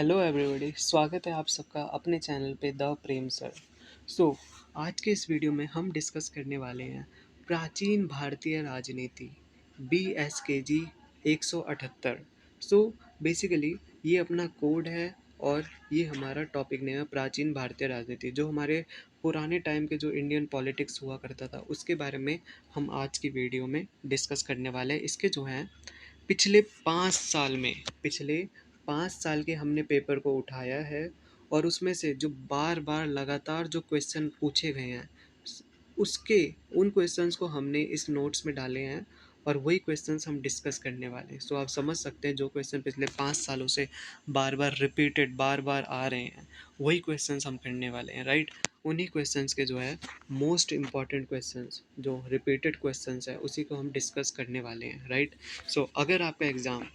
Hello everybody, स्वागत है आप सबका अपने चैनल पे द प्रेम सर। आज के इस वीडियो में हम डिस्कस करने वाले हैं प्राचीन भारतीय राजनीति बी एस के जी 178। बेसिकली ये अपना कोड है और ये हमारा टॉपिक नेम है प्राचीन भारतीय राजनीति, जो हमारे पुराने टाइम के जो इंडियन पॉलिटिक्स हुआ करता था उसके बारे में हम आज की वीडियो में डिस्कस करने वाले हैं। इसके जो हैं पिछले 5 साल में पिछले 5 साल के हमने पेपर को उठाया है और उसमें से जो बार बार लगातार जो क्वेश्चन पूछे गए हैं उसके उन क्वेश्चंस को हमने इस नोट्स में डाले हैं और वही क्वेश्चंस हम डिस्कस करने वाले हैं। आप समझ सकते हैं जो क्वेश्चन पिछले 5 सालों से बार बार रिपीटेड बार बार आ रहे हैं वही क्वेश्चंस हम करने वाले हैं, राइट। उन्हीं क्वेश्चंस के जो है मोस्ट इम्पॉर्टेंट क्वेश्चंस जो रिपीटेड क्वेश्चंस है उसी को हम डिस्कस करने वाले हैं, राइट। अगर आपका एग्ज़ाम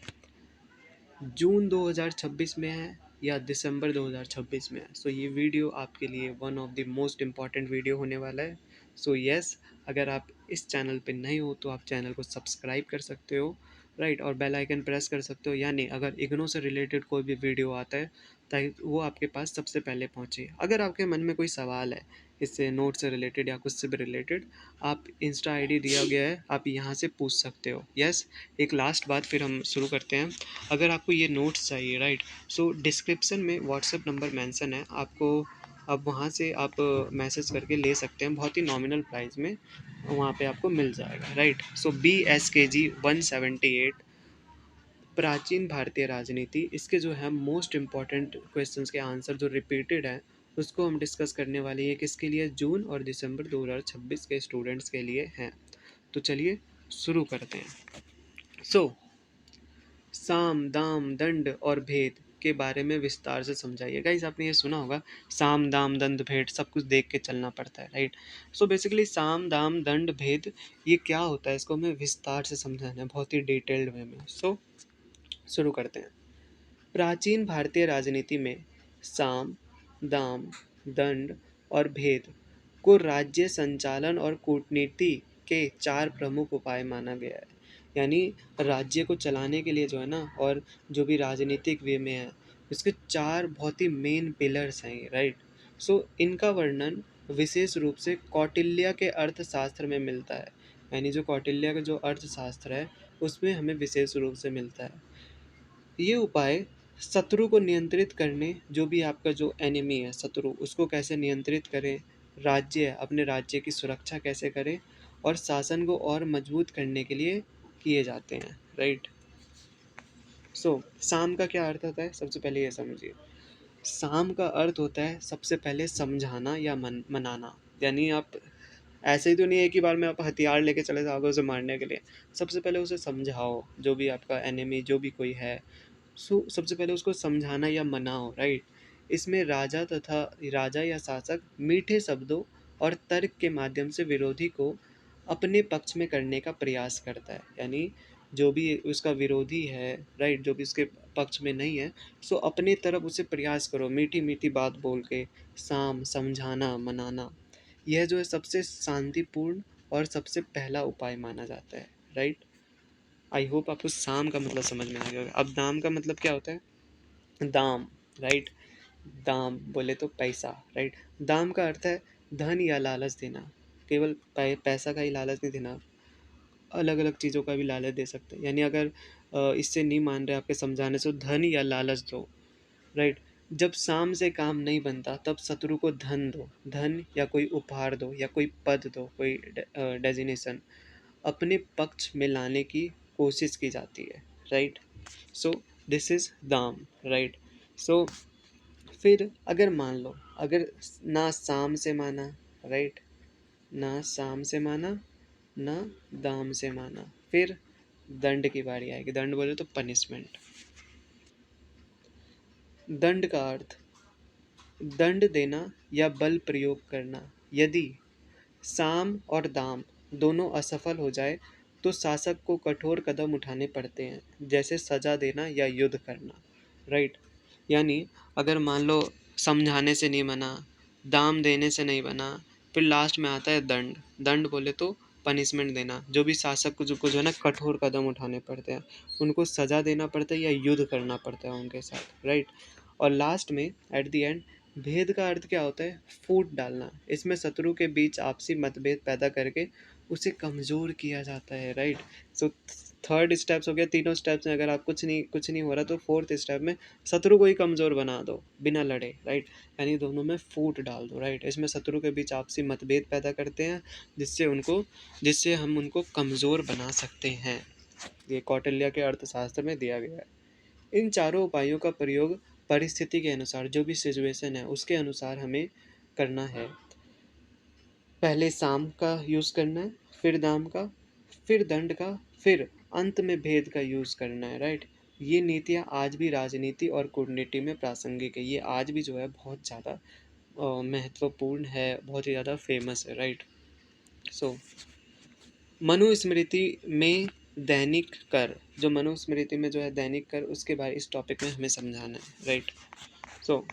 जून 2026 में है या दिसंबर 2026 में है, ये वीडियो आपके लिए one of the most important video होने वाला है। यस, अगर आप इस चैनल पे नए हो तो आप चैनल को सब्सक्राइब कर सकते हो, राइट, और बेल आइकन प्रेस कर सकते हो, यानी अगर इग्नो से रिलेटेड कोई भी वीडियो आता है ताकि वो आपके पास सबसे पहले पहुँचे। अगर आपके मन में कोई सवाल है इससे नोट से रिलेटेड या कुछ से भी रिलेटेड, आप इंस्टा आईडी दिया गया है, आप यहाँ से पूछ सकते हो। यस, एक लास्ट बात फिर हम शुरू करते हैं। अगर आपको ये नोट्स चाहिए, राइट, डिस्क्रिप्शन में व्हाट्सएप नंबर मेंशन है, आपको अब वहाँ से आप मैसेज करके ले सकते हैं, बहुत ही नॉमिनल प्राइस में वहाँ पे आपको मिल जाएगा, राइट। BSKG 178 प्राचीन भारतीय राजनीति, इसके जो है मोस्ट इम्पॉर्टेंट क्वेश्चंस के आंसर जो रिपीटेड है उसको हम डिस्कस करने वाले हैं। किसके लिए? जून और दिसंबर 2026 के स्टूडेंट्स के लिए हैं। तो चलिए शुरू करते हैं। साम दाम दंड और भेद के बारे में विस्तार से समझाइए। गाइस, आपने ये सुना होगा साम दाम दंड भेद, सब कुछ देख के चलना पड़ता है, राइट। बेसिकली साम दाम दंड भेद ये क्या होता है, इसको हमें विस्तार से समझाना है बहुत ही डिटेल्ड वे में। शुरू करते हैं। प्राचीन भारतीय राजनीति में साम दाम दंड और भेद को राज्य संचालन और कूटनीति के 4 प्रमुख उपाय माना गया है। यानी राज्य को चलाने के लिए जो है ना, और जो भी राजनीतिक वे में है, इसके 4 बहुत ही मेन पिलर्स हैं, राइट। इनका वर्णन विशेष रूप से कौटिल्य के अर्थशास्त्र में मिलता है। यानी जो कौटिल्य का जो अर्थशास्त्र है उसमें हमें विशेष रूप से मिलता है। ये उपाय शत्रु को नियंत्रित करने, जो भी आपका जो एनिमी है शत्रु, उसको कैसे नियंत्रित करें, अपने राज्य की सुरक्षा कैसे करें, और शासन को और मजबूत करने के लिए किए जाते हैं, राइट। साम का क्या अर्थ होता है, सबसे पहले ये समझिए। साम का अर्थ होता है सबसे पहले समझाना या मनाना। यानी आप ऐसे ही तो नहीं है कि बार में आप हथियार लेके चले जाओगे उसे मारने के लिए। सबसे पहले उसे समझाओ, जो भी आपका एनिमी जो भी कोई है, सबसे पहले उसको समझाना या मनाओ, राइट। इसमें राजा या शासक मीठे शब्दों और तर्क के माध्यम से विरोधी को अपने पक्ष में करने का प्रयास करता है। यानी जो भी उसका विरोधी है, राइट, जो भी उसके पक्ष में नहीं है, अपने तरफ उसे प्रयास करो मीठी मीठी बात बोल के। समझाना मनाना, यह जो है सबसे शांतिपूर्ण और सबसे पहला उपाय माना जाता है, राइट। आई होप आपको साम का मतलब समझ में आ गया होगा। अब दाम का मतलब क्या होता है? दाम, राइट। दाम बोले तो पैसा, राइट। दाम का अर्थ है धन या लालच देना। केवल पैसा का ही लालच नहीं देना, अलग अलग चीज़ों का भी लालच दे सकते हैं। यानी अगर इससे नहीं मान रहे आपके समझाने से, धन या लालच दो, राइट। जब साम से काम नहीं बनता तब शत्रु को धन दो, धन या कोई उपहार दो या कोई पद दो, कोई डेजिनेशन अपने पक्ष में लाने की कोशिश की जाती है, राइट। सो दिस इज दाम, राइट। सो फिर अगर मान लो, अगर ना साम से माना, राइट, ना साम से माना, ना दाम से माना, फिर दंड की बारी आएगी। दंड बोले तो पनिशमेंट। दंड का अर्थ दंड देना या बल प्रयोग करना। यदि साम और दाम दोनों असफल हो जाए तो शासक को कठोर कदम उठाने पड़ते हैं, जैसे सजा देना या युद्ध करना, राइट। यानी अगर मान लो समझाने से नहीं बना, दाम देने से नहीं बना, फिर लास्ट में आता है दंड। दंड बोले तो पनिशमेंट देना, जो भी शासक को जो है ना कठोर कदम उठाने पड़ते हैं, उनको सजा देना पड़ता है या युद्ध करना पड़ता है उनके साथ, राइट। और लास्ट में एट द एंड भेद का अर्थ क्या होता है? फूट डालना। इसमें शत्रु के बीच आपसी मतभेद पैदा करके उसे कमज़ोर किया जाता है, राइट। सो थर्ड स्टेप्स हो गया, तीनों स्टेप्स में अगर आप कुछ नहीं हो रहा तो फोर्थ स्टेप में शत्रु को ही कमज़ोर बना दो बिना लड़े, राइट। यानी दोनों में फूट डाल दो, राइट। इसमें शत्रु के बीच आपसी मतभेद पैदा करते हैं जिससे हम उनको कमज़ोर बना सकते हैं। ये कौटिल्य के अर्थशास्त्र में दिया गया है। इन चारों उपायों का प्रयोग परिस्थिति के अनुसार, जो भी सिचुएशन है उसके अनुसार हमें करना है। पहले साम का यूज़ करना है, फिर दाम का, फिर दंड का, फिर अंत में भेद का यूज़ करना है, राइट। ये नीतियाँ आज भी राजनीति और कूटनीति में प्रासंगिक है। ये आज भी जो है बहुत ज़्यादा महत्वपूर्ण है, बहुत ही ज़्यादा फेमस है, राइट। सो मनुस्मृति में दैनिक कर, जो मनुस्मृति में जो है दैनिक कर, उसके बारे इस टॉपिक में हमें समझाना है, राइट। सो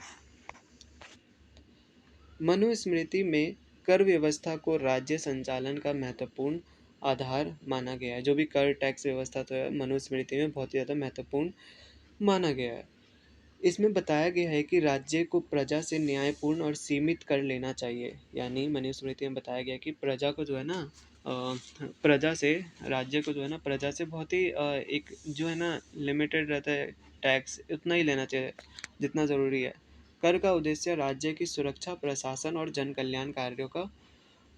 मनुस्मृति में कर व्यवस्था को राज्य संचालन का महत्वपूर्ण आधार माना गया है। जो भी कर टैक्स व्यवस्था तो है मनुस्मृति में बहुत ही ज़्यादा महत्वपूर्ण माना गया है। इसमें बताया गया है कि राज्य को प्रजा से न्यायपूर्ण और सीमित कर लेना चाहिए। यानी मनुस्मृति में बताया गया है कि प्रजा को जो है ना प्रजा से राज्य को जो है ना प्रजा से बहुत ही एक जो है ना लिमिटेड रहता है टैक्स, उतना ही लेना चाहिए जितना ज़रूरी है। कर का उद्देश्य राज्य की सुरक्षा, प्रशासन और जन कल्याण कार्यों का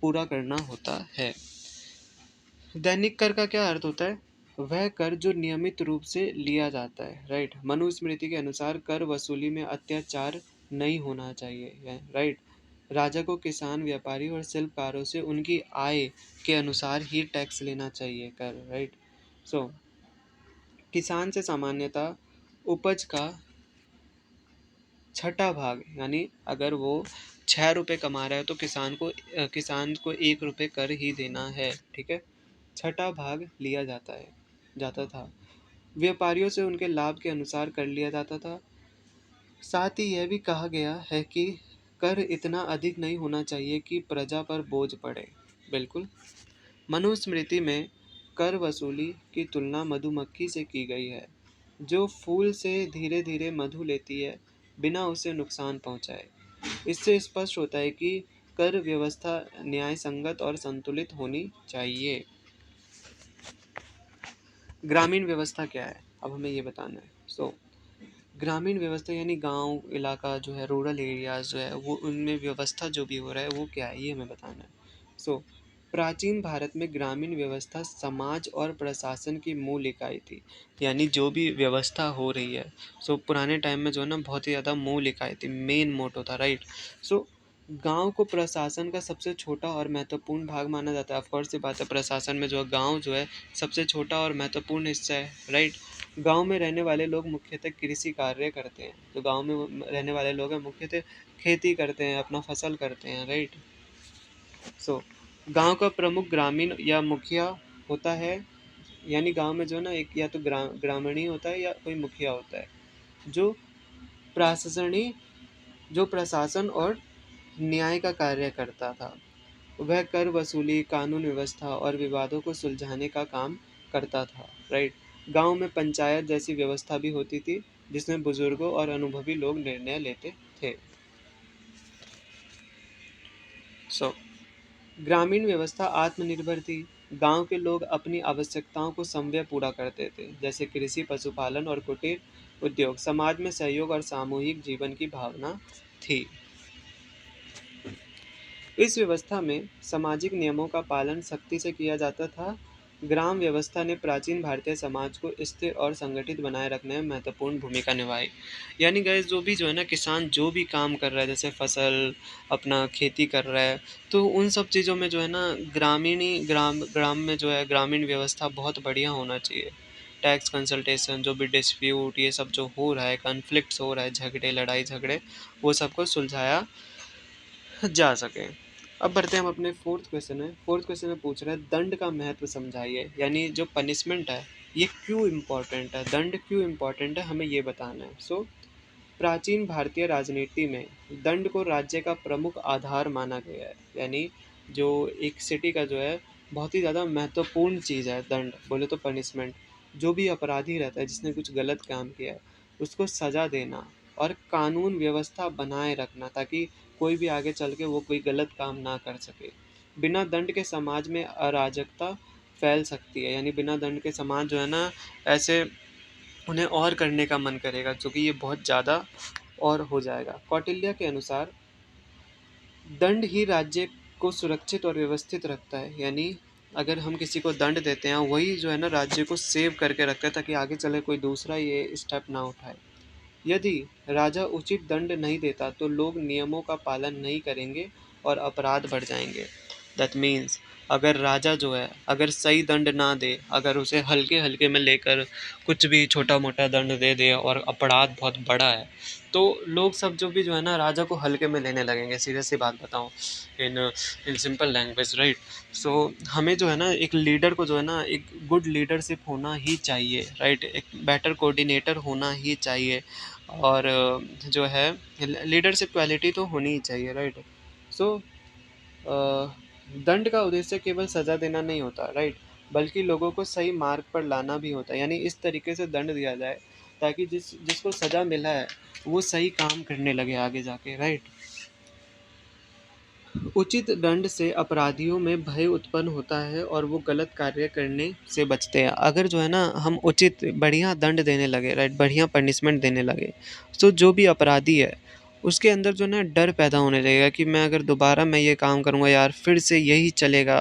पूरा करना होता है। दैनिक कर का क्या अर्थ होता है? वह कर जो नियमित रूप से लिया जाता है, राइट। मनुस्मृति के अनुसार कर वसूली में अत्याचार नहीं होना चाहिए, राइट। राजा को किसान, व्यापारी और शिल्पकारों से उनकी आय के अनुसार ही टैक्स लेना चाहिए कर, राइट। सो किसान से सामान्यतः उपज का छठा भाग, यानी अगर वो 6 रुपये कमा रहा है तो किसान को 1 रुपये कर ही देना है, ठीक है। छठा भाग लिया जाता था। व्यापारियों से उनके लाभ के अनुसार कर लिया जाता था। साथ ही यह भी कहा गया है कि कर इतना अधिक नहीं होना चाहिए कि प्रजा पर बोझ पड़े। बिल्कुल। मनुस्मृति में कर वसूली की तुलना मधुमक्खी से की गई है, जो फूल से धीरे धीरे मधु लेती है बिना उसे नुकसान पहुंचाए। इससे स्पष्ट होता है कि कर व्यवस्था न्याय संगत और संतुलित होनी चाहिए। ग्रामीण व्यवस्था क्या है, अब हमें ये बताना है। सो ग्रामीण व्यवस्था यानी गांव इलाका जो है, रूरल एरियाज जो है, वो उनमें व्यवस्था जो भी हो रहा है वो क्या है, ये हमें बताना है। सो प्राचीन भारत में ग्रामीण व्यवस्था समाज और प्रशासन की मूल इकाई थी। यानी जो भी व्यवस्था हो रही है, सो पुराने टाइम में जो है ना बहुत ही ज़्यादा मूल इकाई थी, मेन मोटो था, राइट। सो गांव को प्रशासन का सबसे छोटा और महत्वपूर्ण भाग माना जाता है। ऑफकोर्स ये बात है, प्रशासन में जो है गाँव जो है सबसे छोटा और महत्वपूर्ण हिस्सा है, राइट। गांव में रहने वाले लोग मुख्यतः कृषि कार्य करते हैं। जो गांव में रहने वाले लोग हैं मुख्यतः खेती करते हैं, अपना फसल करते हैं, राइट। सो गांव का प्रमुख ग्रामीण या मुखिया होता है। यानी गांव में जो ना एक या तो ग्रामीणी होता है या कोई मुखिया होता है, जो प्रशासनी जो प्रशासन और न्याय का कार्य करता था। वह कर वसूली, कानून व्यवस्था और विवादों को सुलझाने का काम करता था, राइट। गांव में पंचायत जैसी व्यवस्था भी होती थी, जिसमें बुजुर्गों और अनुभवी लोग निर्णय लेते थे। सो ग्रामीण व्यवस्था आत्मनिर्भर थी। गांव के लोग अपनी आवश्यकताओं को स्वयं पूरा करते थे, जैसे कृषि, पशुपालन और कुटीर उद्योग। समाज में सहयोग और सामूहिक जीवन की भावना थी। इस व्यवस्था में सामाजिक नियमों का पालन सख्ती से किया जाता था। ग्राम व्यवस्था ने प्राचीन भारतीय समाज को स्थिर और संगठित बनाए रखने में महत्वपूर्ण भूमिका निभाई। यानी गाइस जो भी जो है ना किसान जो भी काम कर रहा है, जैसे फसल अपना खेती कर रहा है, तो उन सब चीज़ों में जो है ना ग्राम में जो है ग्रामीण व्यवस्था बहुत बढ़िया होना चाहिए। टैक्स कंसल्टेशन, जो भी डिस्प्यूट ये सब जो हो रहा है, कॉन्फ्लिक्ट्स हो रहा है, झगड़े लड़ाई झगड़े, वो सबको सुलझाया जा सके। अब बढ़ते हैं हम अपने फोर्थ क्वेश्चन में। फोर्थ क्वेश्चन में पूछ रहा है दंड का महत्व समझाइए। यानी जो पनिशमेंट है ये क्यों इम्पोर्टेंट है, दंड क्यों इम्पोर्टेंट है, हमें ये बताना है। सो प्राचीन भारतीय राजनीति में दंड को राज्य का प्रमुख आधार माना गया है। यानी जो एक सिटी का जो है बहुत ही ज़्यादा महत्वपूर्ण चीज़ है दंड, बोले तो पनिशमेंट। जो भी अपराधी रहता है जिसने कुछ गलत काम किया है उसको सज़ा देना, और कानून व्यवस्था बनाए रखना, ताकि कोई भी आगे चल के वो कोई गलत काम ना कर सके। बिना दंड के समाज में अराजकता फैल सकती है, यानी बिना दंड के समाज जो है ना, ऐसे उन्हें और करने का मन करेगा, जो कि ये बहुत ज़्यादा और हो जाएगा। कौटिल्य के अनुसार दंड ही राज्य को सुरक्षित और व्यवस्थित रखता है, यानी अगर हम किसी को दंड देते हैं, वही जो है ना राज्य को सेव करके रखता है, ताकि आगे चले कोई दूसरा ये स्टेप ना उठाए। यदि राजा उचित दंड नहीं देता तो लोग नियमों का पालन नहीं करेंगे और अपराध बढ़ जाएंगे। दैट मीन्स अगर राजा जो है अगर सही दंड ना दे, अगर उसे हल्के हल्के में लेकर कुछ भी छोटा मोटा दंड दे दे और अपराध बहुत बड़ा है, तो लोग सब जो भी जो है ना राजा को हल्के में लेने लगेंगे। सीरियस सी बात बताऊं, इन इन सिंपल लैंग्वेज, राइट। सो हमें जो है ना एक लीडर को जो है ना एक गुड लीडरशिप होना ही चाहिए, राइट। एक बेटर कोऑर्डिनेटर होना ही चाहिए, और जो है लीडरशिप क्वालिटी तो होनी ही चाहिए, राइट। सो दंड का उद्देश्य केवल सजा देना नहीं होता, राइट, बल्कि लोगों को सही मार्ग पर लाना भी होता है। यानी इस तरीके से दंड दिया जाए ताकि जिसको सजा मिला है वो सही काम करने लगे आगे जाके, राइट। उचित दंड से अपराधियों में भय उत्पन्न होता है और वो गलत कार्य करने से बचते हैं। अगर जो है ना हम उचित बढ़िया दंड देने लगे, राइट, बढ़िया पनिशमेंट देने लगे, तो जो भी अपराधी है उसके अंदर जो है ना डर पैदा होने लगेगा कि मैं अगर दोबारा मैं ये काम करूँगा यार, फिर से यही चलेगा।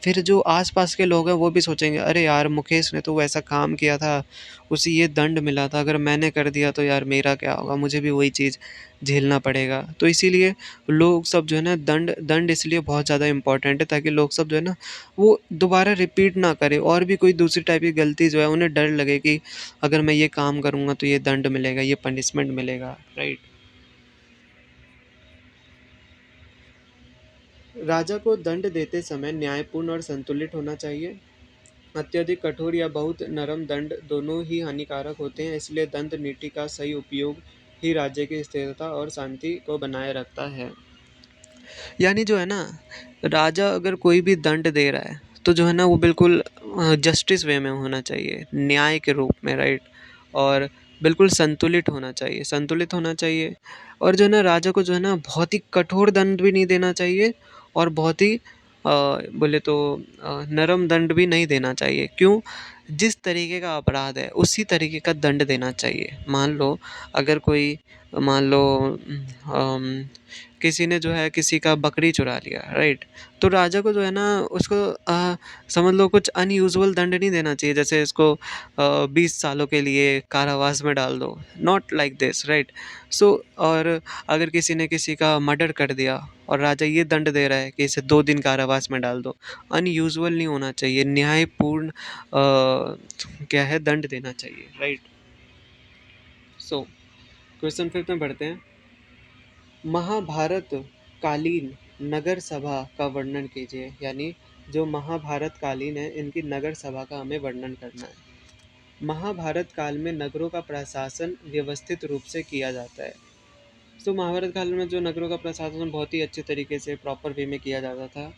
फिर जो आसपास के लोग हैं वो भी सोचेंगे, अरे यार मुकेश ने तो वैसा काम किया था, उसे ये दंड मिला था, अगर मैंने कर दिया तो यार मेरा क्या होगा, मुझे भी वही चीज़ झेलना पड़ेगा। तो इसीलिए लोग सब जो है ना दंड दंड इसलिए बहुत ज़्यादा इम्पोर्टेंट है, ताकि लोग सब जो है ना वो दोबारा रिपीट ना करें, और भी कोई दूसरी टाइप की गलती जो है उन्हें डर लगे कि अगर मैं ये काम करूँगा तो ये दंड मिलेगा, ये पनिशमेंट मिलेगा, राइट। राजा को दंड देते समय न्यायपूर्ण और संतुलित होना चाहिए। अत्यधिक कठोर या बहुत नरम दंड दोनों ही हानिकारक होते हैं, इसलिए दंड नीति का सही उपयोग ही राज्य की स्थिरता और शांति को बनाए रखता है। यानी जो है ना राजा अगर कोई भी दंड दे रहा है तो जो है ना वो बिल्कुल जस्टिस वे में होना चाहिए, न्याय के रूप में, राइट। और बिल्कुल संतुलित होना चाहिए, संतुलित होना चाहिए। और जो है ना राजा को जो है ना बहुत ही कठोर दंड भी नहीं देना चाहिए, और बहुत ही बोले तो नरम दंड भी नहीं देना चाहिए। क्यों? जिस तरीके का अपराध है उसी तरीके का दंड देना चाहिए। मान लो अगर कोई, मान लो किसी ने जो है किसी का बकरी चुरा लिया, राइट। तो राजा को जो है ना उसको समझ लो कुछ अनयूजुअल दंड नहीं देना चाहिए, जैसे इसको 20 सालों के लिए कारावास में डाल दो, नॉट लाइक दिस, राइट। सो और अगर किसी ने किसी का मर्डर कर दिया और राजा ये दंड दे रहा है कि इसे 2 दिन कारावास में डाल दो, अनयूजुअल नहीं होना चाहिए, न्यायपूर्ण क्या है दंड देना चाहिए, राइट। सो क्वेश्चन फिर में बढ़ते हैं। महाभारत कालीन नगर सभा का वर्णन कीजिए, यानी जो महाभारत कालीन है इनकी नगर सभा का हमें वर्णन करना है। महाभारत काल में नगरों का प्रशासन व्यवस्थित रूप से किया जाता है। तो महाभारत काल में जो नगरों का प्रशासन बहुत ही अच्छे तरीके से प्रॉपर वे में किया जाता था।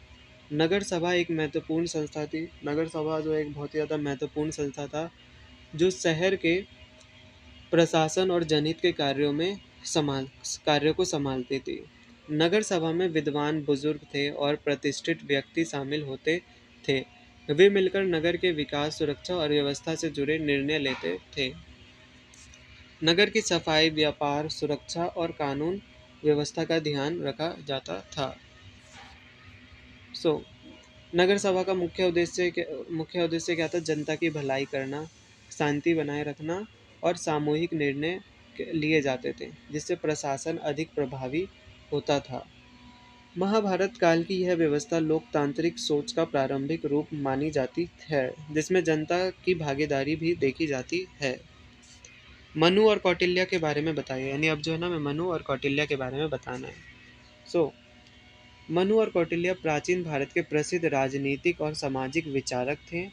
नगर सभा एक महत्वपूर्ण संस्था थी। नगर सभा जो एक बहुत ही ज़्यादा महत्वपूर्ण संस्था था, जो शहर के प्रशासन और जनहित के संभाल कार्यों को संभालती थी। नगर सभा में विद्वान बुजुर्ग थे और प्रतिष्ठित व्यक्ति शामिल होते थे। वे मिलकर नगर के विकास, सुरक्षा और व्यवस्था से जुड़े निर्णय लेते थे। नगर की सफाई, व्यापार, सुरक्षा और कानून व्यवस्था का ध्यान रखा जाता था। सो नगर सभा का मुख्य उद्देश्य क्या था? जनता की भलाई करना, शांति बनाए रखना और सामूहिक निर्णय लिए जाते थे, जिससे प्रशासन अधिक प्रभावी होता था। महाभारत काल की यह व्यवस्था लोकतांत्रिक सोच का प्रारंभिक रूप मानी जाती है, जिसमें जनता की भागीदारी भी देखी जाती है। मनु और कौटिल्य के बारे में बताइए, यानी अब जो है ना मैं मनु और कौटिल्य के बारे में बताना है। सो मनु और कौटिल्य प्राचीन भारत के प्रसिद्ध राजनीतिक और सामाजिक विचारक थे।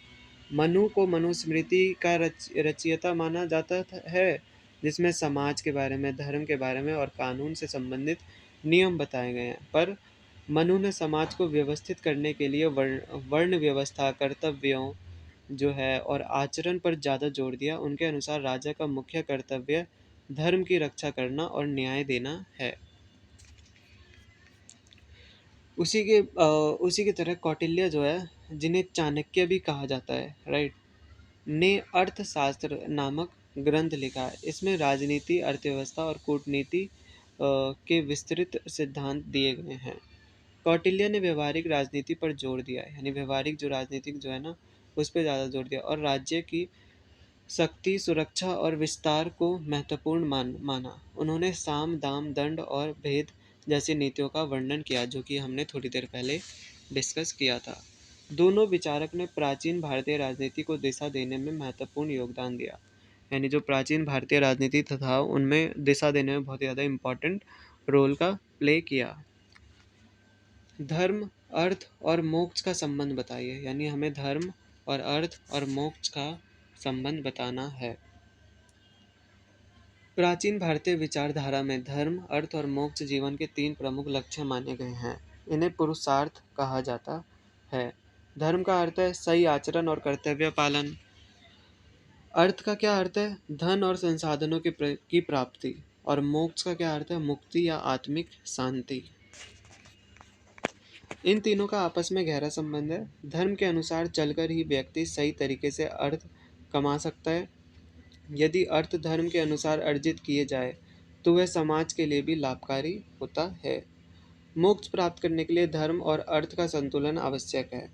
मनु को मनुस्मृति का रचयिता माना जाता है, जिसमें समाज के बारे में, धर्म के बारे में और कानून से संबंधित नियम बताए गए हैं। पर मनु ने समाज को व्यवस्थित करने के लिए वर्ण व्यवस्था, कर्तव्यों जो है और आचरण पर ज़्यादा जोर दिया। उनके अनुसार राजा का मुख्य कर्तव्य धर्म की रक्षा करना और न्याय देना है। उसी की तरह कौटिल्य जो है, जिन्हें चाणक्य भी कहा जाता है, राइट, ने अर्थशास्त्र नामक ग्रंथ लिखा है। इसमें राजनीति, अर्थव्यवस्था और कूटनीति के विस्तृत सिद्धांत दिए गए हैं। कौटिल्य ने व्यवहारिक राजनीति पर जोर दिया है, यानी व्यवहारिक जो राजनीतिक जो है ना, उस पर ज़्यादा जोर दिया, और राज्य की शक्ति, सुरक्षा और विस्तार को महत्वपूर्ण माना। उन्होंने साम, दाम, दंड और भेद जैसी नीतियों का वर्णन किया, जो कि हमने थोड़ी देर पहले डिस्कस किया था। दोनों विचारक ने प्राचीन भारतीय राजनीति को दिशा देने में महत्वपूर्ण योगदान दिया, यानी जो प्राचीन भारतीय राजनीति था उनमें दिशा देने में बहुत ज़्यादा इम्पोर्टेंट रोल का प्ले किया। धर्म, अर्थ और मोक्ष का संबंध बताइए, यानी हमें धर्म और अर्थ और मोक्ष का संबंध बताना है। प्राचीन भारतीय विचारधारा में धर्म, अर्थ और मोक्ष जीवन के 3 प्रमुख लक्ष्य माने गए हैं। इन्हें पुरुषार्थ कहा जाता है। धर्म का अर्थ है सही आचरण और कर्तव्य पालन। अर्थ का क्या अर्थ है? धन और संसाधनों की प्राप्ति। और मोक्ष का क्या अर्थ है? मुक्ति या आत्मिक शांति। इन तीनों का आपस में गहरा संबंध है। धर्म के अनुसार चलकर ही व्यक्ति सही तरीके से अर्थ कमा सकता है। यदि अर्थ धर्म के अनुसार अर्जित किए जाए तो वह समाज के लिए भी लाभकारी होता है। मोक्ष प्राप्त करने के लिए धर्म और अर्थ का संतुलन आवश्यक है।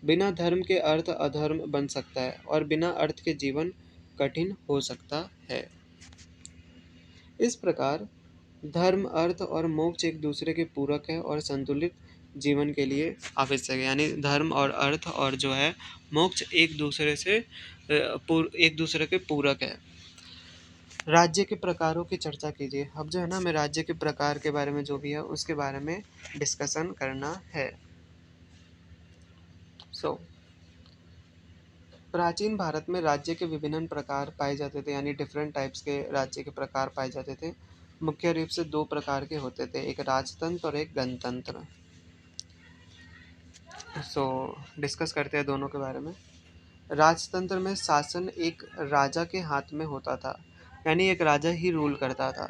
बिना धर्म के अर्थ अधर्म बन सकता है और बिना अर्थ के जीवन कठिन हो सकता है। इस प्रकार धर्म, अर्थ और मोक्ष एक दूसरे के पूरक है और संतुलित जीवन के लिए आवश्यक है। यानी धर्म और अर्थ और जो है मोक्ष एक दूसरे के पूरक है। राज्य के प्रकारों की चर्चा कीजिए। अब जो है ना, हमें राज्य के प्रकार के बारे में जो भी है उसके बारे में डिस्कशन करना है। प्राचीन भारत में राज्य के विभिन्न प्रकार पाए जाते थे, यानी डिफरेंट टाइप्स के राज्य के प्रकार पाए जाते थे। मुख्य रूप से 2 प्रकार के होते थे, एक राजतंत्र और एक गणतंत्र। डिस्कस करते हैं दोनों के बारे में। राजतंत्र में शासन एक राजा के हाथ में होता था, यानी एक राजा ही रूल करता था।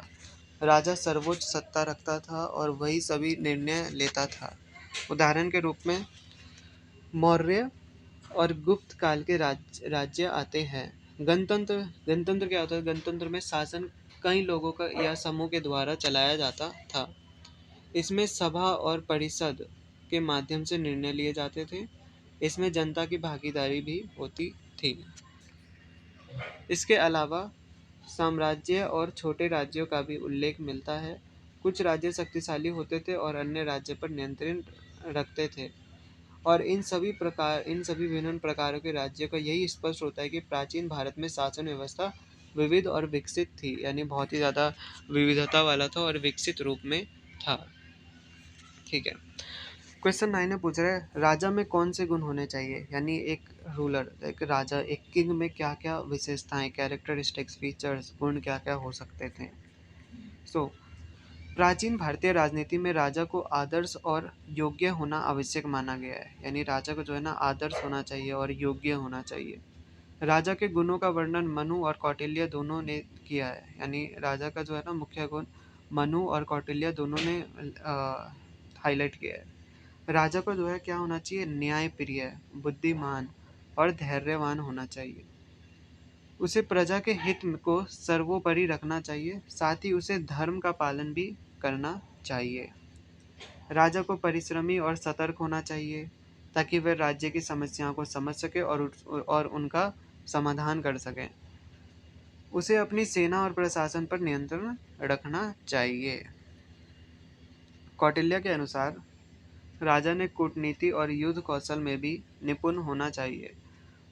राजा सर्वोच्च सत्ता रखता था और वही सभी निर्णय लेता था। उदाहरण के रूप में मौर्य और गुप्त काल के राज्य आते हैं। गणतंत्र क्या होता है? गणतंत्र में शासन कई लोगों का या समूह के द्वारा चलाया जाता था। इसमें सभा और परिषद के माध्यम से निर्णय लिए जाते थे। इसमें जनता की भागीदारी भी होती थी। इसके अलावा साम्राज्य और छोटे राज्यों का भी उल्लेख मिलता है। कुछ राज्य शक्तिशाली होते थे और अन्य राज्य पर नियंत्रण रखते थे। और इन सभी विभिन्न प्रकारों के राज्यों का यही स्पष्ट होता है कि प्राचीन भारत में शासन व्यवस्था विविध और विकसित थी, यानी बहुत ही ज़्यादा विविधता वाला था और विकसित रूप में था। ठीक है। क्वेश्चन 9 में पूछ रहा है राजा में कौन से गुण होने चाहिए, यानी एक रूलर, एक राजा, एक किंग में क्या क्या विशेषताएं, कैरेक्टरिस्टिक्स, फीचर्स, गुण क्या क्या हो सकते थे। प्राचीन भारतीय राजनीति में राजा को आदर्श और योग्य होना आवश्यक माना गया है, यानी राजा को जो है ना आदर्श होना चाहिए और योग्य होना चाहिए। राजा के गुणों का वर्णन मनु और कौटिल्य दोनों ने किया है, यानी राजा का जो है ना मुख्य गुण मनु और कौटिल्य दोनों ने हाईलाइट किया है। राजा को जो है क्या होना चाहिए? न्यायप्रिय, बुद्धिमान और धैर्यवान होना चाहिए। उसे प्रजा के हित को सर्वोपरि रखना चाहिए, साथ ही उसे धर्म का पालन भी करना चाहिए। राजा को परिश्रमी और सतर्क होना चाहिए ताकि वह राज्य की समस्याओं को समझ सके और उनका समाधान कर सके। उसे अपनी सेना और प्रशासन पर नियंत्रण रखना चाहिए। कौटिल्य के अनुसार राजा ने कूटनीति और युद्ध कौशल में भी निपुण होना चाहिए।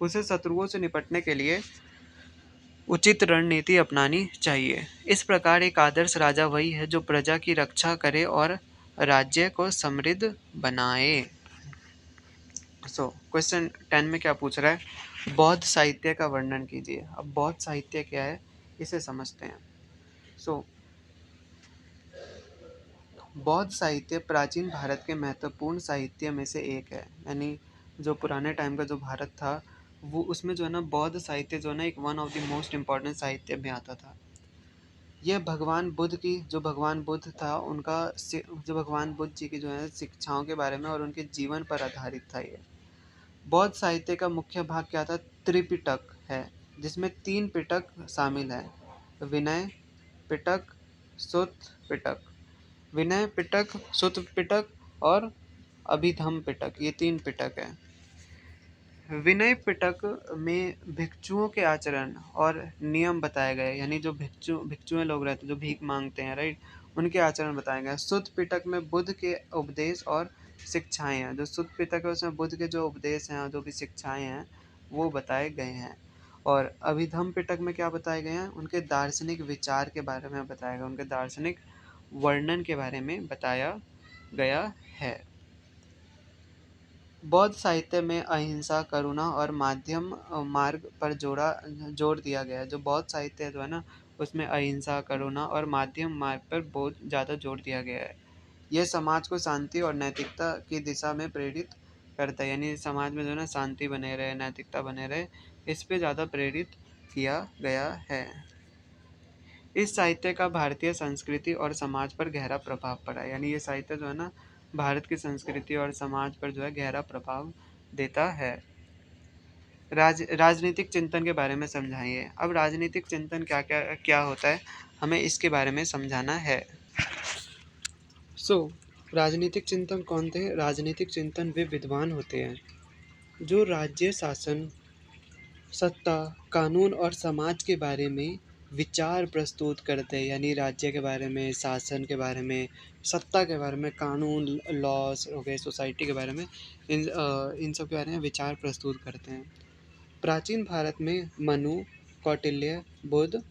उसे शत्रुओं से निपटने के लिए उचित रणनीति अपनानी चाहिए। इस प्रकार एक आदर्श राजा वही है जो प्रजा की रक्षा करे और राज्य को समृद्ध बनाए। क्वेश्चन 10 में क्या पूछ रहा है? बौद्ध साहित्य का वर्णन कीजिए। अब बौद्ध साहित्य क्या है इसे समझते हैं। बौद्ध साहित्य प्राचीन भारत के महत्वपूर्ण साहित्य में से एक है, यानी जो पुराने टाइम का जो भारत था वो उसमें जो है ना बौद्ध साहित्य जो है ना एक one of the most important साहित्य में आता था। यह भगवान बुद्ध था उनका जो भगवान बुद्ध जी की जो है शिक्षाओं के बारे में और उनके जीवन पर आधारित था ये। बौद्ध साहित्य का मुख्य भाग क्या था? त्रिपिटक है, जिसमें 3 पिटक शामिल है: विनय पिटक, सुत्त पिटक। विनय पिटक, सुत्त पिटक और अभिधम्म पिटक, ये 3 पिटक हैं। विनय पिटक में भिक्षुओं के आचरण और नियम बताए गए, यानी जो भिक्षुएं लोग रहते हैं जो भीख मांगते हैं, राइट, उनके आचरण बताए गए। सुत्त पिटक में बुद्ध के उपदेश और शिक्षाएं हैं। जो सुत्त पिटक है उसमें बुद्ध के जो उपदेश हैं और जो भी शिक्षाएं हैं वो बताए गए हैं। और अभिधम्म पिटक में क्या बताए गए हैं? उनके दार्शनिक विचार के बारे में बताया गया, उनके दार्शनिक वर्णन के बारे में बताया गया है। बौद्ध साहित्य में अहिंसा, करुणा और मध्यम मार्ग पर जोर दिया गया है। जो बौद्ध साहित्य है जो है ना, उसमें अहिंसा, करुणा और मध्यम मार्ग पर बहुत ज़्यादा जोर दिया गया है। यह समाज को शांति और नैतिकता की दिशा में प्रेरित करता है, यानी समाज में जो है ना शांति बने रहे, नैतिकता बने रहे, इस पे ज़्यादा प्रेरित किया गया है। इस साहित्य का भारतीय संस्कृति और समाज पर गहरा प्रभाव पड़ा है, यानी ये साहित्य जो है ना भारत की संस्कृति और समाज पर जो है गहरा प्रभाव देता है। राजनीतिक चिंतन के बारे में समझाइए। अब राजनीतिक चिंतन क्या होता है, हमें इसके बारे में समझाना है। राजनीतिक चिंतन कौन थे? राजनीतिक चिंतन वे विद्वान होते हैं जो राज्य शासन, सत्ता, कानून और समाज के बारे में विचार प्रस्तुत करते हैं, यानी राज्य के बारे में, शासन के बारे में, सत्ता के बारे में, कानून, लॉस हो गए, सोसाइटी के बारे में, इन सब के बारे में विचार प्रस्तुत करते हैं। प्राचीन भारत में मनु, कौटिल्य, बुद्ध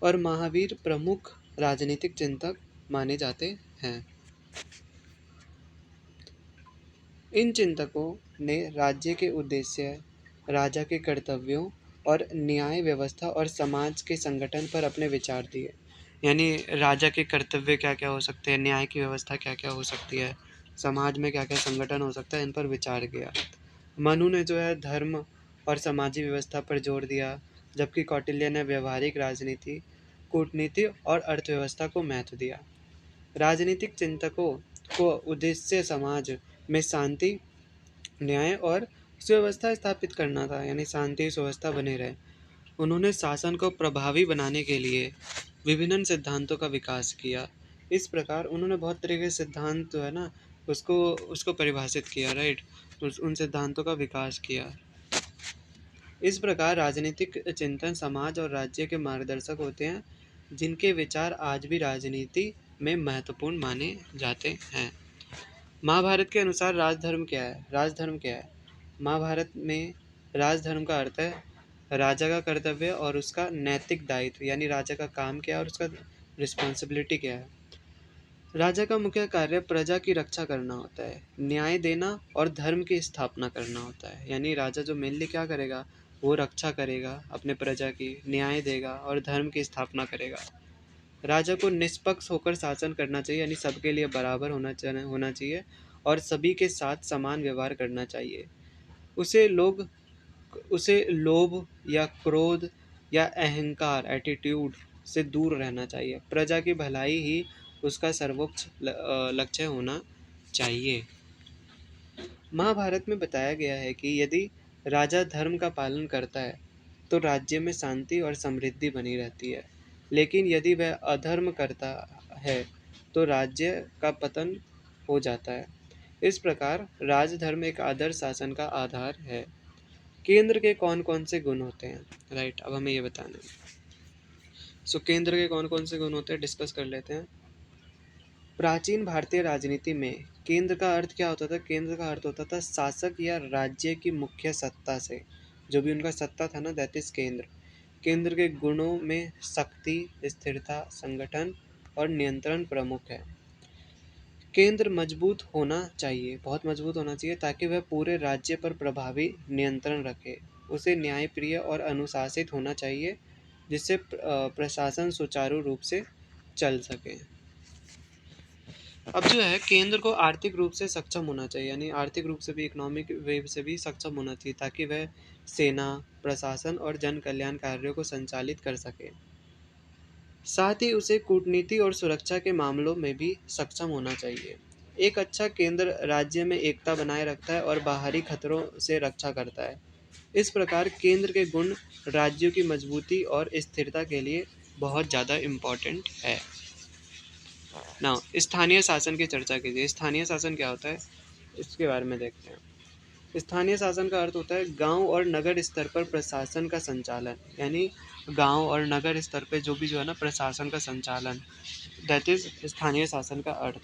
और महावीर प्रमुख राजनीतिक चिंतक माने जाते हैं। इन चिंतकों ने राज्य के उद्देश्य, राजा के कर्तव्यों और न्याय व्यवस्था और समाज के संगठन पर अपने विचार दिए। यानी राजा के कर्तव्य क्या क्या हो सकते हैं, न्याय की व्यवस्था क्या क्या हो सकती है, समाज में क्या क्या संगठन हो सकता है, इन पर विचार किया। मनु ने जो है धर्म और सामाजिक व्यवस्था पर जोर दिया, जबकि कौटिल्य ने व्यवहारिक राजनीति, कूटनीति और अर्थव्यवस्था को महत्व दिया। राजनीतिक चिंतकों को उद्देश्य समाज में शांति, न्याय और सुव्यवस्था स्थापित करना था, यानी शांति सुव्यवस्था बने रहे। उन्होंने शासन को प्रभावी बनाने के लिए विभिन्न सिद्धांतों का विकास किया। इस प्रकार उन्होंने बहुत तरह के सिद्धांत जो है ना उसको उसको परिभाषित किया, राइट, उन सिद्धांतों का विकास किया। इस प्रकार राजनीतिक चिंतन समाज और राज्य के मार्गदर्शक होते हैं, जिनके विचार आज भी राजनीति में महत्वपूर्ण माने जाते हैं। महाभारत के अनुसार राजधर्म क्या है? राजधर्म क्या है? महाभारत में राजधर्म का अर्थ है राजा का कर्तव्य और उसका नैतिक दायित्व, यानी राजा का काम क्या है और उसका रिस्पॉन्सिबिलिटी क्या है। राजा का मुख्य कार्य प्रजा की रक्षा करना होता है, न्याय देना और धर्म की स्थापना करना होता है। यानी राजा जो मेनली क्या करेगा, वो रक्षा करेगा अपने प्रजा की, न्याय देगा और धर्म की स्थापना करेगा। राजा को निष्पक्ष होकर शासन करना चाहिए, यानी सबके लिए बराबर होना चाहिए और सभी के साथ समान व्यवहार करना चाहिए। उसे लोग उसे लोभ या क्रोध या अहंकार, एटीट्यूड से दूर रहना चाहिए। प्रजा की भलाई ही उसका सर्वोच्च लक्ष्य होना चाहिए। महाभारत में बताया गया है कि यदि राजा धर्म का पालन करता है तो राज्य में शांति और समृद्धि बनी रहती है, लेकिन यदि वह अधर्म करता है तो राज्य का पतन हो जाता है। इस प्रकार राजधर्म एक आदर्श शासन का आधार है। केंद्र के कौन कौन से गुण होते हैं, राइट, अब हमें ये बताना है। केंद्र के कौन कौन से गुण होते हैं डिस्कस कर लेते हैं। प्राचीन भारतीय राजनीति में केंद्र का अर्थ क्या होता था? केंद्र का अर्थ होता था शासक या राज्य की मुख्य सत्ता से, जो भी उनका सत्ता था ना, दैट इज केंद्र। केंद्र के गुणों में शक्ति, स्थिरता, संगठन और नियंत्रण प्रमुख है। केंद्र मजबूत होना चाहिए, बहुत मजबूत होना चाहिए, ताकि वह पूरे राज्य पर प्रभावी नियंत्रण रखे। उसे न्यायप्रिय और अनुशासित होना चाहिए, जिससे प्रशासन सुचारू रूप से चल सके। अब जो है केंद्र को आर्थिक रूप से सक्षम होना चाहिए, यानी आर्थिक रूप से भी, इकोनॉमिक वे से भी सक्षम होना चाहिए, ताकि वह सेना, प्रशासन और जन कल्याण कार्यों को संचालित कर सके। साथ ही उसे कूटनीति और सुरक्षा के मामलों में भी सक्षम होना चाहिए। एक अच्छा केंद्र राज्य में एकता बनाए रखता है और बाहरी खतरों से रक्षा करता है। इस प्रकार केंद्र के गुण राज्यों की मजबूती और स्थिरता के लिए बहुत ज़्यादा इम्पोर्टेंट है। नाउ स्थानीय शासन की चर्चा कीजिए। स्थानीय शासन क्या होता है, इसके बारे में देखते हैं। स्थानीय शासन का अर्थ होता है गांव और नगर स्तर पर प्रशासन का संचालन, यानी गांव और नगर स्तर पे जो है ना प्रशासन का संचालन, दैट इज स्थानीय शासन का अर्थ।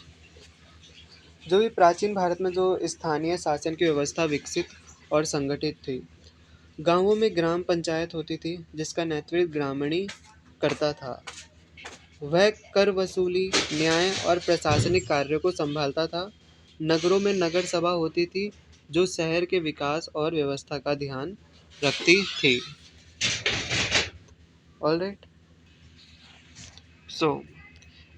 जो भी प्राचीन भारत में जो स्थानीय शासन की व्यवस्था विकसित और संगठित थी। गांवों में ग्राम पंचायत होती थी जिसका नेतृत्व ग्रामीणी करता था। वह कर वसूली, न्याय और प्रशासनिक कार्यों को संभालता था। नगरों में नगर सभा होती थी जो शहर के विकास और व्यवस्था का ध्यान रखती थी। ऑलराइट, सो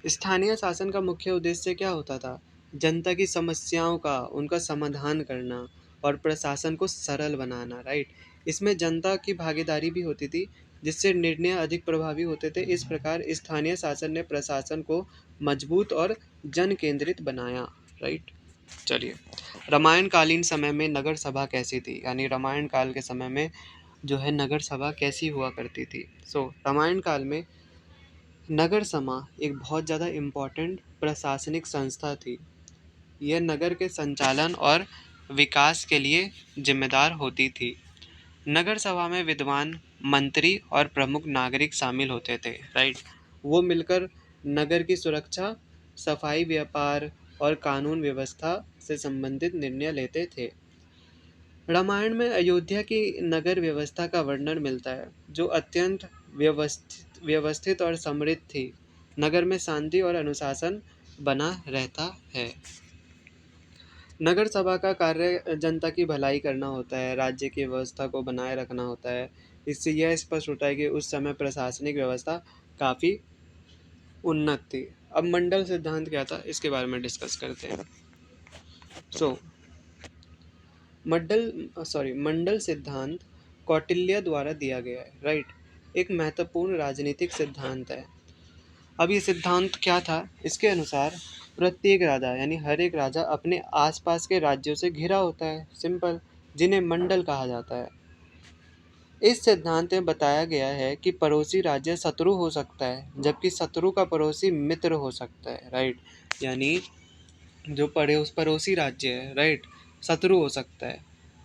स्थानीय शासन का मुख्य उद्देश्य क्या होता था? जनता की समस्याओं का उनका समाधान करना और प्रशासन को सरल बनाना, राइट। इसमें जनता की भागीदारी भी होती थी जिससे निर्णय अधिक प्रभावी होते थे। इस प्रकार स्थानीय शासन ने प्रशासन को मजबूत और जन केंद्रित बनाया, राइट। चलिए, रामायण कालीन समय में नगर सभा कैसी थी, यानी रामायण काल के समय में जो है नगर सभा कैसी हुआ करती थी। रामायण काल में नगर सभा एक बहुत ज़्यादा इम्पोर्टेंट प्रशासनिक संस्था थी। यह नगर के संचालन और विकास के लिए जिम्मेदार होती थी। नगर सभा में विद्वान, मंत्री और प्रमुख नागरिक शामिल होते थे, राइट। वो मिलकर नगर की सुरक्षा, सफाई, व्यापार और कानून व्यवस्था से संबंधित निर्णय लेते थे। रामायण में अयोध्या की नगर व्यवस्था का वर्णन मिलता है जो अत्यंत व्यवस्थित और समृद्ध थी। नगर में शांति और अनुशासन बना रहता है। नगर सभा का कार्य जनता की भलाई करना होता है, राज्य की व्यवस्था को बनाए रखना होता है। इससे यह स्पष्ट होता है कि उस समय प्रशासनिक व्यवस्था काफ़ी उन्नत थी। अब मंडल सिद्धांत क्या था, इसके बारे में डिस्कस करते हैं। मंडल सिद्धांत कौटिल्य द्वारा दिया गया है, राइट। एक महत्वपूर्ण राजनीतिक सिद्धांत है। अब ये सिद्धांत क्या था? इसके अनुसार प्रत्येक राजा, यानी हर एक राजा अपने आसपास के राज्यों से घिरा होता है, सिंपल, जिन्हें मंडल कहा जाता है। इस सिद्धांत में बताया गया है कि पड़ोसी राज्य शत्रु हो सकता है जबकि शत्रु का पड़ोसी मित्र हो सकता है, राइट। यानी जो पड़ोसी राज्य है, राइट, शत्रु हो सकता है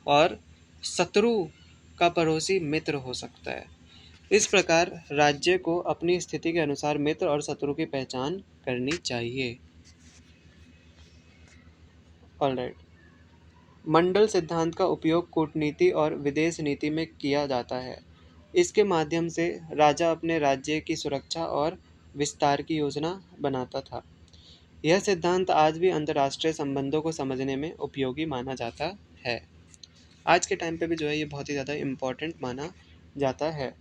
और शत्रु का पड़ोसी मित्र हो सकता है। इस प्रकार राज्य को अपनी स्थिति के अनुसार मित्र और शत्रु की पहचान करनी चाहिए। ऑलराइट, मंडल सिद्धांत का उपयोग कूटनीति और विदेश नीति में किया जाता है। इसके माध्यम से राजा अपने राज्य की सुरक्षा और विस्तार की योजना बनाता था। यह सिद्धांत आज भी अंतर्राष्ट्रीय संबंधों को समझने में उपयोगी माना जाता है। आज के टाइम पे भी जो है ये बहुत ही ज़्यादा इम्पोर्टेंट माना जाता है।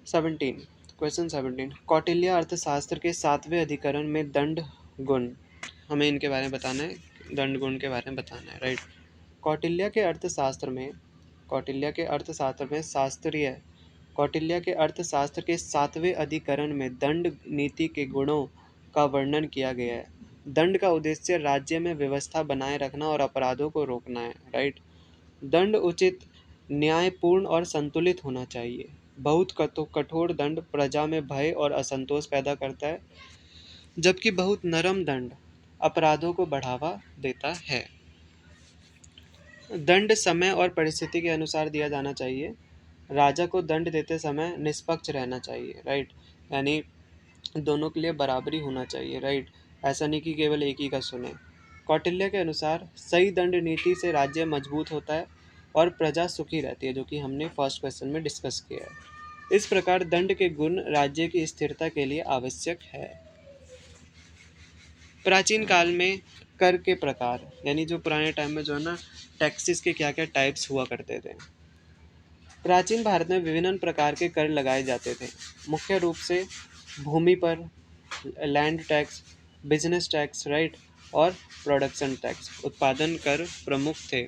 17 क्वेश्चन 17 कौटिल्य अर्थशास्त्र के 7वें अधिकरण में दंड गुण, हमें इनके बारे में बताना है, दंड गुण के बारे में बताना है, राइट। कौटिल्य के अर्थशास्त्र में कौटिल्य के अर्थशास्त्र के 7वें अधिकरण में दंड नीति के गुणों का वर्णन किया गया है। दंड का उद्देश्य राज्य में व्यवस्था बनाए रखना और अपराधों को रोकना है, राइट। दंड उचित, न्यायपूर्ण और संतुलित होना चाहिए। बहुत कठोर दंड प्रजा में भय और असंतोष पैदा करता है जबकि बहुत नरम दंड अपराधों को बढ़ावा देता है। दंड समय और परिस्थिति के अनुसार दिया जाना चाहिए। राजा को दंड देते समय निष्पक्ष रहना चाहिए, राइट। यानी दोनों के लिए बराबरी होना चाहिए, राइट। ऐसा नहीं कि केवल एक ही का सुने। कौटिल्य के अनुसार सही दंड नीति से राज्य मजबूत होता है और प्रजा सुखी रहती है, जो कि हमने फर्स्ट क्वेश्चन में डिस्कस किया है। इस प्रकार दंड के गुण राज्य की स्थिरता के लिए आवश्यक है। प्राचीन काल में कर के प्रकार, यानी जो पुराने टाइम में जो है ना टैक्सेस के क्या क्या टाइप्स हुआ करते थे। प्राचीन भारत में विभिन्न प्रकार के कर लगाए जाते थे, मुख्य रूप से भूमि पर land tax, business tax, right, और प्रोडक्शन टैक्स, उत्पादन कर प्रमुख थे।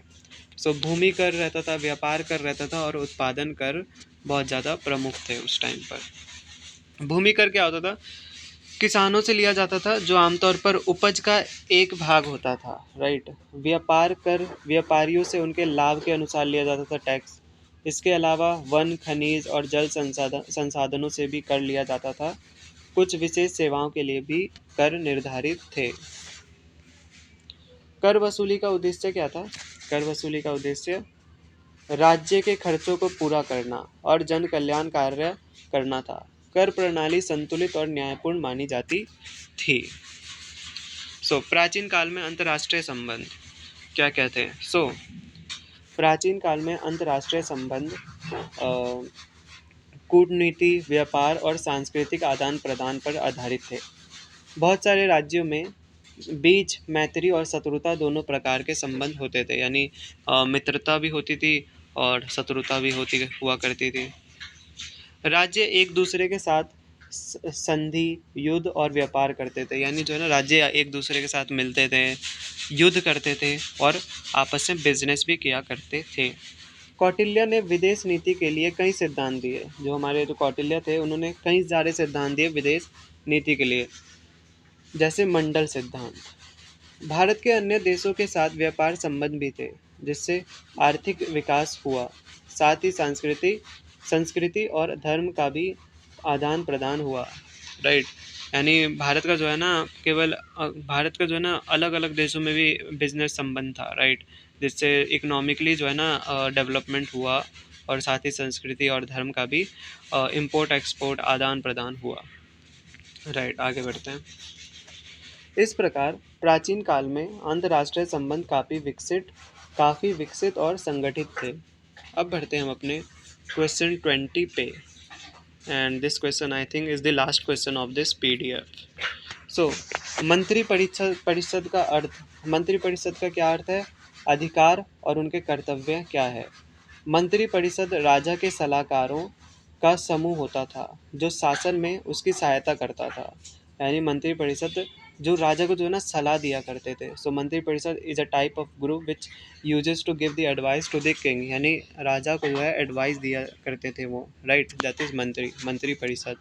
भूमि कर रहता था, व्यापार कर रहता था और उत्पादन कर बहुत ज़्यादा प्रमुख थे उस टाइम पर। भूमि कर क्या होता था? किसानों से लिया जाता था, जो आमतौर पर उपज का एक भाग होता था, राइट। व्यापार कर व्यापारियों से उनके लाभ के अनुसार लिया जाता था टैक्स। इसके अलावा वन, खनिज और जल संसाधनों से भी कर लिया जाता था। कुछ विशेष सेवाओं के लिए भी कर निर्धारित थे। कर वसूली का उद्देश्य क्या था? कर वसूली का उद्देश्य राज्य के खर्चों को पूरा करना और जन कल्याण कार्य करना था। कर प्रणाली संतुलित और न्यायपूर्ण मानी जाती थी। प्राचीन काल में अंतर्राष्ट्रीय संबंध क्या कहते हैं? प्राचीन काल में अंतर्राष्ट्रीय संबंध कूटनीति, व्यापार और सांस्कृतिक आदान प्रदान पर आधारित थे। बहुत सारे राज्यों में बीच मैत्री और शत्रुता दोनों प्रकार के संबंध होते थे, यानी मित्रता भी होती थी और शत्रुता भी होती हुआ करती थी। राज्य एक दूसरे के साथ संधि, युद्ध और व्यापार करते थे, यानी जो है ना, राज्य एक दूसरे के साथ मिलते थे, युद्ध करते थे और आपस में बिजनेस भी किया करते थे। कौटिल्य ने विदेश नीति के लिए कई सिद्धांत दिए। जो हमारे जो कौटिल्य थे, उन्होंने कई सारे सिद्धांत दिए विदेश नीति के लिए, जैसे मंडल सिद्धांत। भारत के अन्य देशों के साथ व्यापार संबंध भी थे, जिससे आर्थिक विकास हुआ। साथ ही संस्कृति और धर्म का भी आदान प्रदान हुआ, राइट। यानी भारत का जो है ना, भारत का जो है ना, अलग अलग देशों में भी बिजनेस संबंध था, राइट, जिससे इकोनॉमिकली जो है ना डेवलपमेंट हुआ और साथ ही संस्कृति और धर्म का भी इम्पोर्ट एक्सपोर्ट आदान प्रदान हुआ, राइट। आगे बढ़ते हैं। इस प्रकार प्राचीन काल में अंतर्राष्ट्रीय संबंध काफ़ी विकसित और संगठित थे। अब बढ़ते हैं हम अपने क्वेश्चन 20 पे, and this question I think is the last question of this PDF. मंत्री परिषद का क्या अर्थ है? अधिकार और उनके कर्तव्य क्या है? मंत्री परिषद राजा के सलाहकारों का समूह होता था, जो शासन में उसकी सहायता करता था। यानी मंत्री परिषद जो राजा को जो है ना सलाह दिया करते थे। मंत्री परिषद is a type of group which uses to give the advice to the king, यानी राजा को जो है एडवाइस दिया करते थे वो, राइट। दैट इज मंत्री परिषद।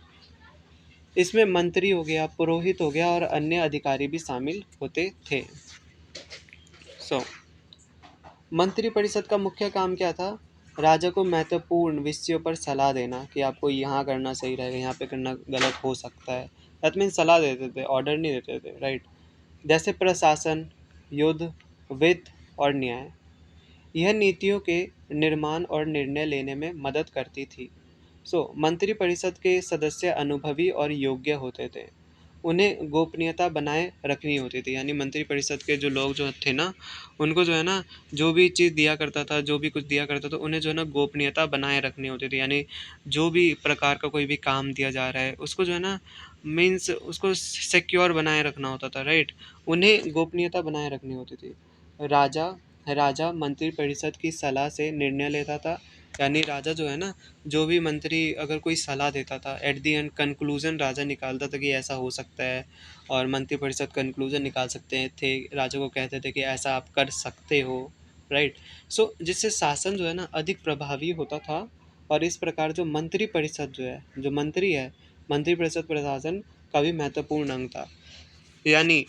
इसमें मंत्री हो गया, पुरोहित हो गया और अन्य अधिकारी भी शामिल होते थे। मंत्री परिषद का मुख्य काम क्या था? राजा को महत्वपूर्ण विषयों पर सलाह देना कि आपको यहाँ करना सही रहेगा, यहाँ पे करना गलत हो सकता है। दैट मीन्स सलाह देते थे, ऑर्डर नहीं देते थे, राइट। जैसे प्रशासन, युद्ध, वित्त और न्याय। यह नीतियों के निर्माण और निर्णय लेने में मदद करती थी। मंत्री परिषद के सदस्य अनुभवी और योग्य होते थे। उन्हें गोपनीयता बनाए रखनी होती थी, यानी मंत्री परिषद के जो लोग जो थे ना, उनको जो है ना, जो भी चीज़ दिया करता था, जो भी कुछ दिया करता था, उन्हें जो है ना गोपनीयता बनाए रखनी होती थी। यानी जो भी प्रकार का कोई भी काम दिया जा रहा है, उसको जो है ना, मीन्स उसको सिक्योर बनाए रखना होता था, राइट। उन्हें गोपनीयता बनाए रखनी होती थी। राजा राजा मंत्री परिषद की सलाह से निर्णय लेता था। यानी राजा जो है ना, जो भी मंत्री अगर कोई सलाह देता था, एट द एंड कंक्लूजन राजा निकालता था कि ऐसा हो सकता है, और मंत्री परिषद कंक्लूजन निकाल सकते थे, राजा को कहते थे कि ऐसा आप कर सकते हो, राइट। जिससे शासन जो है ना अधिक प्रभावी होता था। और इस प्रकार जो मंत्री परिषद जो है, जो मंत्री है, मंत्री परिषद प्रशासन का भी महत्वपूर्ण अंग था। यानी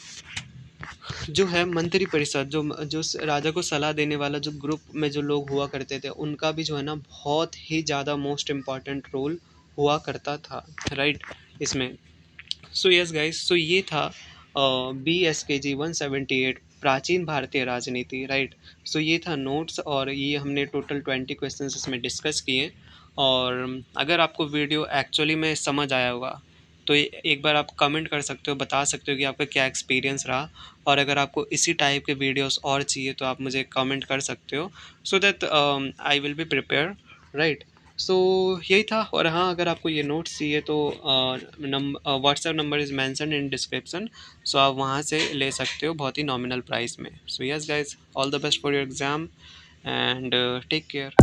जो है मंत्री परिषद, जो राजा को सलाह देने वाला जो ग्रुप में जो लोग हुआ करते थे, उनका भी जो है ना बहुत ही ज़्यादा मोस्ट इम्पॉर्टेंट रोल हुआ करता था, राइट, इसमें। यस गाइस, ये था BSKG 178 प्राचीन भारतीय राजनीति, राइट। ये था नोट्स, और ये हमने टोटल 20 क्वेश्चंस इसमें डिस्कस किए। और अगर आपको वीडियो एक्चुअली में समझ आया होगा, तो एक बार आप कमेंट कर सकते हो, बता सकते हो कि आपका क्या एक्सपीरियंस रहा। और अगर आपको इसी टाइप के वीडियोस और चाहिए, तो आप मुझे कमेंट कर सकते हो, so that I will be prepare, right. यही था। और हाँ, अगर आपको ये नोट्स चाहिए तो WhatsApp number is mentioned in description, आप वहाँ से ले सकते हो बहुत ही नॉमिनल प्राइस में। Yes guys, all the best for your exam and take care.